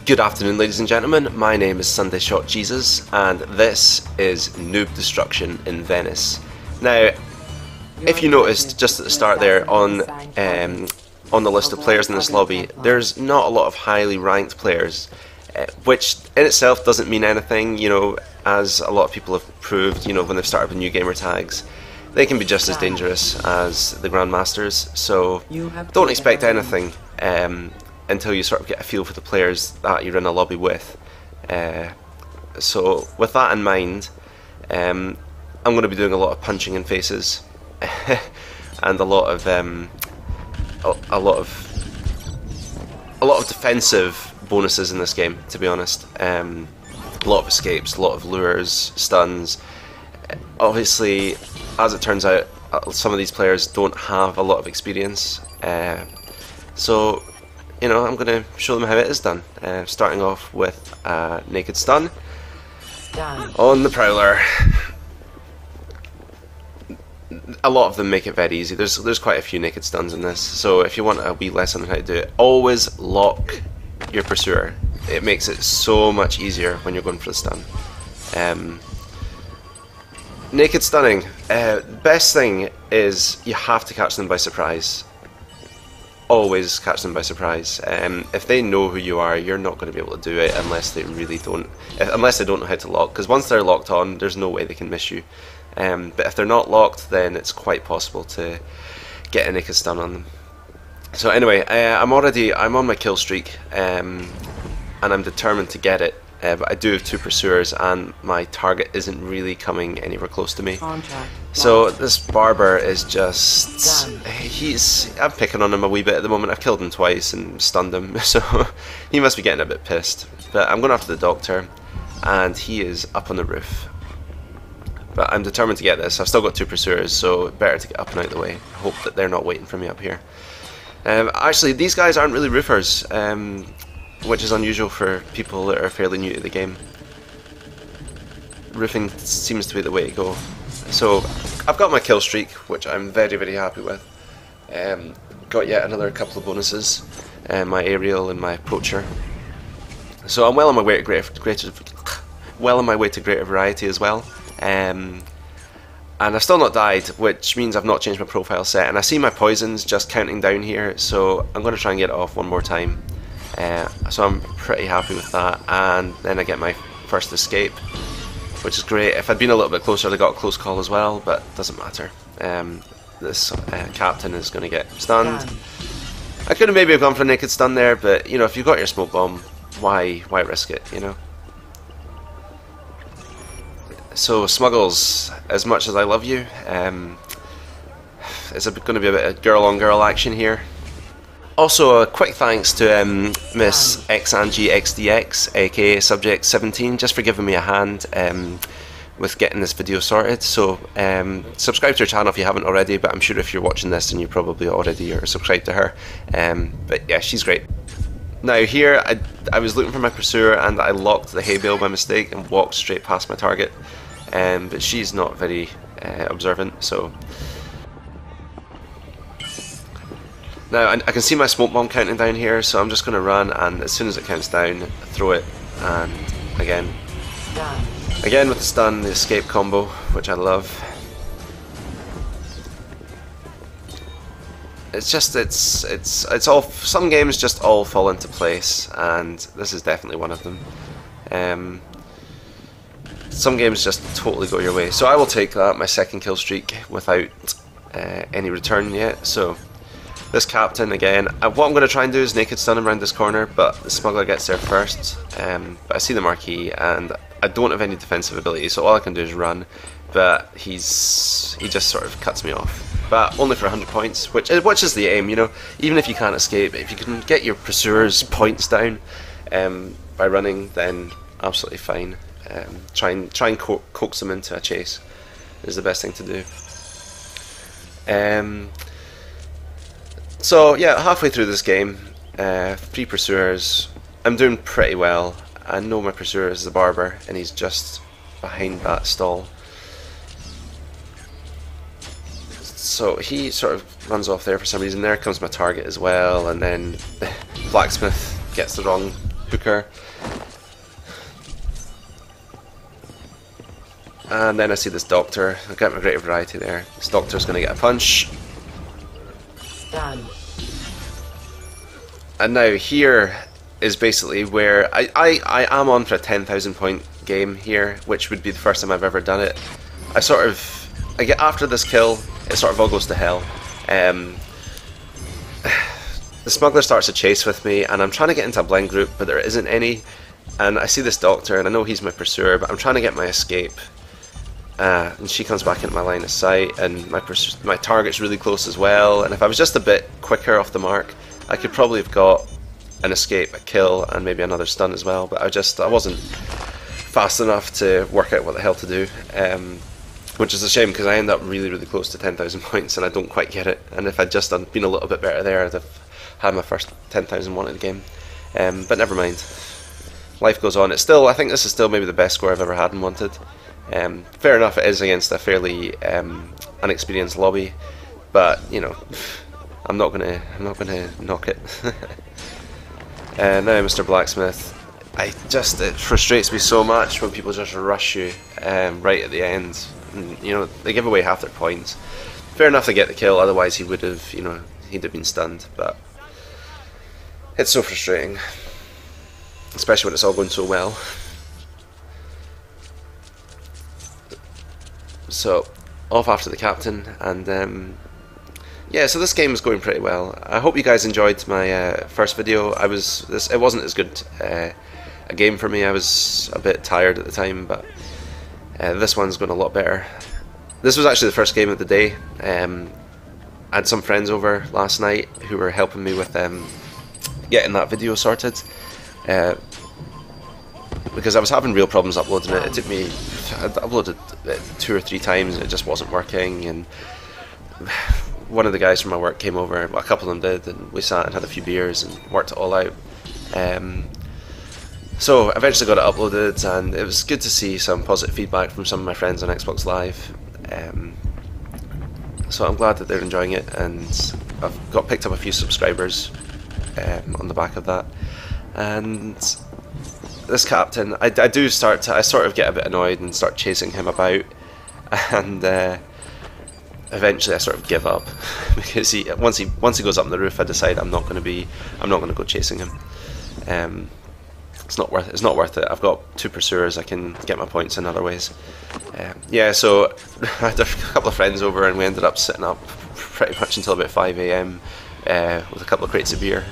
Good afternoon, ladies and gentlemen. My name is Sunday Shot Jesus, and this is Noob Destruction in Venice. Now, if you noticed just at the start there on the list of players in this lobby, there's not a lot of highly ranked players, which in itself doesn't mean anything. You know, as a lot of people have proved, you know, when they've started with new gamer tags, they can be just as dangerous as the Grandmasters. So don't expect anything until you sort of get a feel for the players that you're in a lobby with. So with that in mind, I'm going to be doing a lot of punching in faces and a lot of defensive bonuses in this game, to be honest. A lot of escapes, a lot of lures, stuns. Obviously, as it turns out, some of these players don't have a lot of experience, so you know, I'm going to show them how it is done, starting off with a naked stun on the Prowler. A lot of them make it very easy. There's quite a few naked stuns in this, so if you want a wee lesson on how to do it, always lock your pursuer. It makes it so much easier when you're going for the stun. Naked stunning, best thing is you have to catch them by surprise. Always catch them by surprise. If they know who you are, you're not going to be able to do it unless they really don't. Unless they don't know how to lock, because once they're locked on, there's no way they can miss you. But if they're not locked, then it's quite possible to get a naked stun on them. So anyway, I'm on my kill streak, and I'm determined to get it. But I do have 2 pursuers, and my target isn't really coming anywhere close to me. So this barber is just... I'm picking on him a wee bit at the moment. I've killed him twice and stunned him, so he must be getting a bit pissed. But I'm going after the doctor, and he is up on the roof. But I'm determined to get this. I've still got 2 pursuers, so better to get up and out of the way. I hope that they're not waiting for me up here. Actually, these guys aren't really roofers, which is unusual for people that are fairly new to the game. Roofing seems to be the way to go. So I've got my kill streak, which I'm very, very happy with. Got yet another couple of bonuses, my aerial and my poacher. So I'm well on my way to greater variety as well. And I've still not died, which means I've not changed my profile set. And I see my poisons just counting down here, so I'm going to try and get it off one more time. So I'm pretty happy with that, and then I get my first escape, which is great. If I'd been a little bit closer, I got a close call as well, but it doesn't matter. This captain is going to get stunned. I could have maybe gone for a naked stun there, but you know, if you've got your smoke bomb, why risk it, you know? So Smuggles, as much as I love you, it's going to be a bit of girl-on-girl action here. Also, a quick thanks to Miss XangieXDX, aka Subject17, just for giving me a hand with getting this video sorted. So subscribe to her channel if you haven't already, but I'm sure if you're watching this then you probably already are subscribed to her. But yeah, she's great. Now here, I was looking for my pursuer and I locked the hay bale by mistake and walked straight past my target. But she's not very observant, so... Now I can see my smoke bomb counting down here, so I'm just going to run, and as soon as it counts down, throw it, and again with the stun, the escape combo, which I love. It's just it's all, some games just all fall into place, and this is definitely one of them. Some games just totally go your way, so I will take that, my second kill streak, without any return yet. So this captain again, what I'm going to try and do is naked stun him around this corner, but the smuggler gets there first. But I see the marquee and I don't have any defensive ability, so all I can do is run. but he just sort of cuts me off. But only for 100 points, which is the aim, you know. Even if you can't escape, if you can get your pursuer's points down by running, then absolutely fine. Try and coax them into a chase is the best thing to do. So yeah, halfway through this game, 3 pursuers. I'm doing pretty well. I know my pursuer is the barber, and he's just behind that stall. So he sort of runs off there for some reason. There comes my target as well, and then the blacksmith gets the wrong hooker. And then I see this doctor. I've got my greater variety there. This doctor's going to get a punch. Done. And now here is basically where I am on for a 10,000 point game here, which would be the first time I've ever done it. I get after this kill, it sort of all goes to hell. The smuggler starts a chase with me, and I'm trying to get into a blind group, but there isn't any. And I see this doctor, and I know he's my pursuer, but I'm trying to get my escape. And she comes back into my line of sight, and my target's really close as well. And if I was just a bit quicker off the mark, I could probably have got an escape, a kill, and maybe another stun as well. But I wasn't fast enough to work out what the hell to do. Which is a shame, because I end up really, really close to 10,000 points, and I don't quite get it. And if I'd just been a little bit better there, I'd have had my first 10,000 wanted game. But never mind. Life goes on. I think this is still maybe the best score I've ever had in Wanted. Fair enough, it is against a fairly unexperienced lobby, but you know, I'm not gonna knock it. Now, Mr. Blacksmith, it frustrates me so much when people just rush you right at the end. And, you know, they give away half their points. Fair enough to get the kill, otherwise he would have, you know, he'd have been stunned. But it's so frustrating, especially when it's all going so well. So off after the captain, and yeah, so this game is going pretty well. I hope you guys enjoyed my first video. It wasn't as good a game for me. I was a bit tired at the time, but this one's going a lot better. This was actually the first game of the day. I had some friends over last night who were helping me with getting that video sorted, because I was having real problems uploading it. It took me, I uploaded it 2 or 3 times and it just wasn't working, and one of the guys from my work came over, well, a couple of them did, and we sat and had a few beers and worked it all out. So eventually got it uploaded, and it was good to see some positive feedback from some of my friends on Xbox Live. So I'm glad that they're enjoying it, and I've picked up a few subscribers on the back of that. And this captain, I sort of get a bit annoyed and start chasing him about, and eventually I sort of give up because once he goes up on the roof, I decide I'm not going to go chasing him. It's not worth it. I've got 2 pursuers. I can get my points in other ways. Yeah, so I had a couple of friends over, and we ended up sitting up pretty much until about 5 AM with a couple of crates of beer.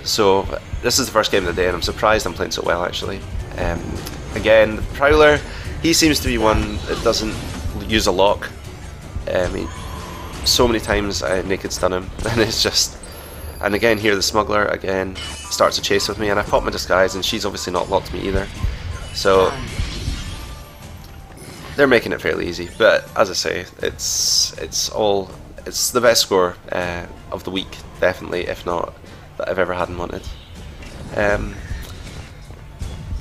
So this is the first game of the day, and I'm surprised I'm playing so well, actually. Again, the Prowler, he seems to be one that doesn't use a lock. So many times I naked stun him, and it's just... And again, here the smuggler again starts a chase with me, and I pop my disguise, and she's obviously not locked me either. So they're making it fairly easy. But as I say, it's the best score of the week, definitely, if not that I've ever had and wanted.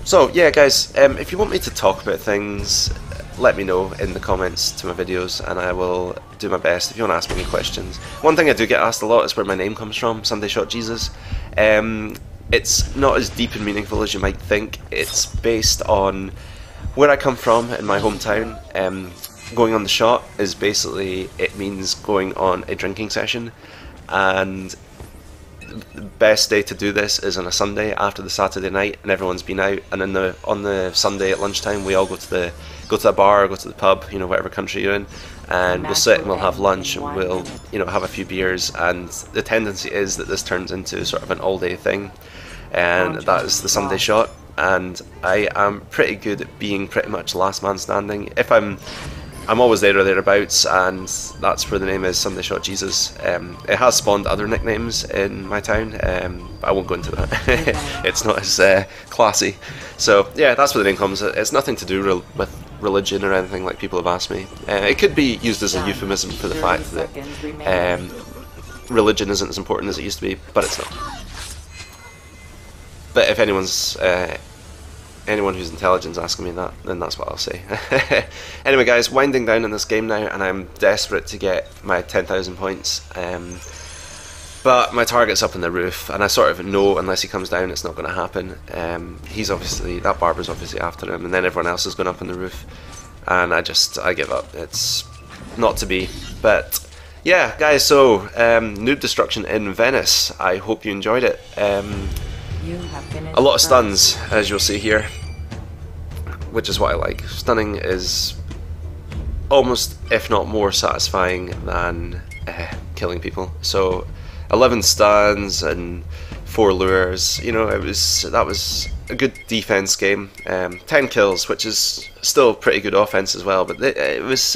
So yeah, guys, if you want me to talk about things, let me know in the comments to my videos, and I will do my best. If you want to ask me any questions, one thing I do get asked a lot is where my name comes from, Sunday Shot Jesus. It's not as deep and meaningful as you might think. It's based on where I come from in my hometown. Going on the shot is basically, it means going on a drinking session, and the best day to do this is on a Sunday after the Saturday night and everyone's been out, and then on the Sunday at lunchtime we all go to the bar or go to the pub, you know, whatever country you're in, and we'll sit and we'll have lunch and we'll, you know, have a few beers. And the tendency is that this turns into sort of an all-day thing, and that is the Sunday Shot. and I am pretty good at being pretty much last man standing. If I'm always there or thereabouts, and that's where the name is. Somebody Shot Jesus. It has spawned other nicknames in my town, but I won't go into that. It's not as classy. So yeah, that's where the name comes. It's nothing to do with religion or anything like people have asked me. It could be used as a euphemism for the fact that religion isn't as important as it used to be, but it's not. But if anyone who's intelligent is asking me that, then that's what I'll say. Anyway guys, winding down in this game now, and I'm desperate to get my 10,000 points. But my target's up on the roof, and I sort of know unless he comes down it's not going to happen. That barber's obviously after him, and then everyone else is going up on the roof, and I give up. It's not to be. But yeah guys, so Noob Destruction in Venice. I hope you enjoyed it. A lot of stuns, as you'll see here, which is what I like. Stunning is almost, if not more, satisfying than killing people. So 11 stuns and 4 lures, you know, that was a good defense game. 10 kills, which is still pretty good offense as well, but it was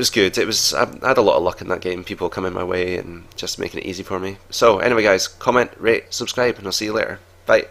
good. I had a lot of luck in that game, people coming my way and just making it easy for me. So anyway guys, comment, rate, subscribe, and I'll see you later. Bye.